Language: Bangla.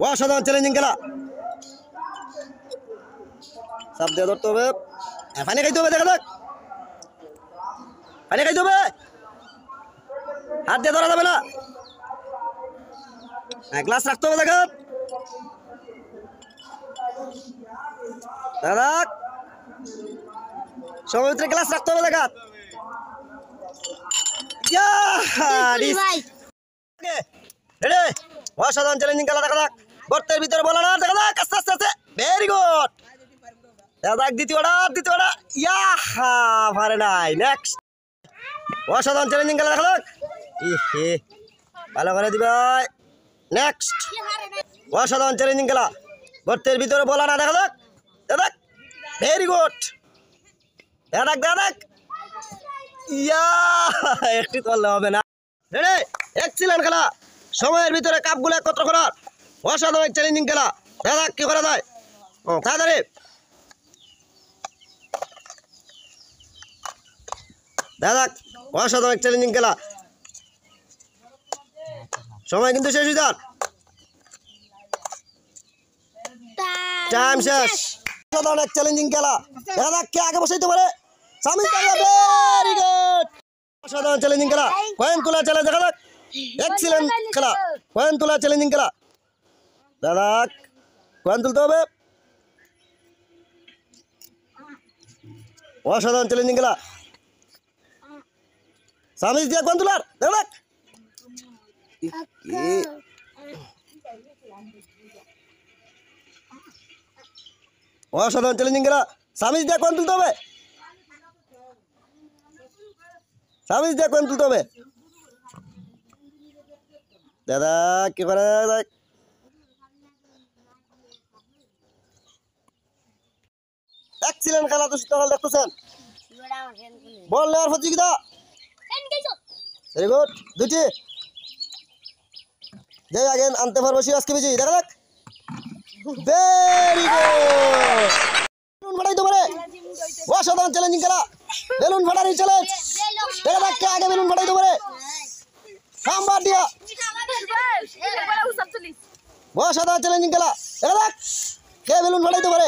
অসাধারণ চ্যালেঞ্জিং খেলা। চাপ দিয়ে ধরতে হবে, পানি খাইতে হবে, দেখা যাক পানি খাইতে হবে, হাত দিয়ে ধরা যাবে না, গ্লাস রাখতে হবে, দেখা যাক সময় ভিতরে গ্লাস রাখতে হবে, দেখা অসাধারণ চ্যালেঞ্জিং খেলা। দেখা যাক গর্তের ভিতরে বলা না, দেখা যাক আস্তে আস্তে আস্তে, ভেরি গুড, দেখা যাক দ্বিতীয়টা ইয়াহা পারে নাই। নেক্সট অসাধারণ চ্যালেঞ্জিং খেলা, দেখা যাক ভালো করে দিবে। নেক্সট অসাধারণ চ্যালেঞ্জিং খেলা, গর্তের ভিতরে বলা না, দেখা যাক, দেখা যাক ভেরি গুড, দেখা যাক দেখা যাক ইয়া একটি করলে হবে না। রেডি, এক্সিলেন্ট খেলা, সময়ের ভিতরে কাপগুলো একত্র করার অসাধারণ চ্যালেঞ্জিং খেলা। দেখা যাক কি করা যায়, তাড়াতাড়ি দেখা যাক অসাধারণ চ্যালেঞ্জিং খেলা। সময় কিন্তু শেষ হয়ে যান, টাইম শেষ। অসাধারণ এক চ্যালেঞ্জিং খেলা, দেখা যাক কে আগে বসাইতে পারে। সামিল খেলা, ভেরি গুড, অসাধারণ চ্যালেঞ্জিং খেলা, কয়েন তোলা চ্যালেঞ্জ। দেখা যাক এক্সিলেন্ট খেলা, কয়েন তোলা চ্যালেঞ্জিং খেলা। দেখা যাক কয়েন তুলতে হবে, অসাধারণ চ্যালেঞ্জিং খেলা। সামিজ দিয়ে কয়েন তোলার, দেখা যাক অসাধারণ চ্যালেঞ্জিং খেলা। সামিজ দিয়ে কয়েন তুলতে হবে, সামিজ দিয়ে কয়েন তুলতে হবে। দাদা কি করে, এক্সিলেন্ট খেলা তো দেখতেছেন। বল নেওয়ার প্রতিযোগিতা, ভেরি গুড, দুটি যে আগে আনতে পারবো সে আজকে বেশি। দেখা যাক ভেরি গুড, বেলুন ফাটাইতে পারে, অসাধারণ চ্যালেঞ্জিং খেলা, বেলুন ফাটারি চ্যালেঞ্জ। দেখা যাক কে আগে বেলুন ফাটাইতে পারে। নাম্বার দিয়া অসাধারণ চ্যালেঞ্জিং খেলা, দেখা যাক কে বেলুন ফাটাইতে পারে।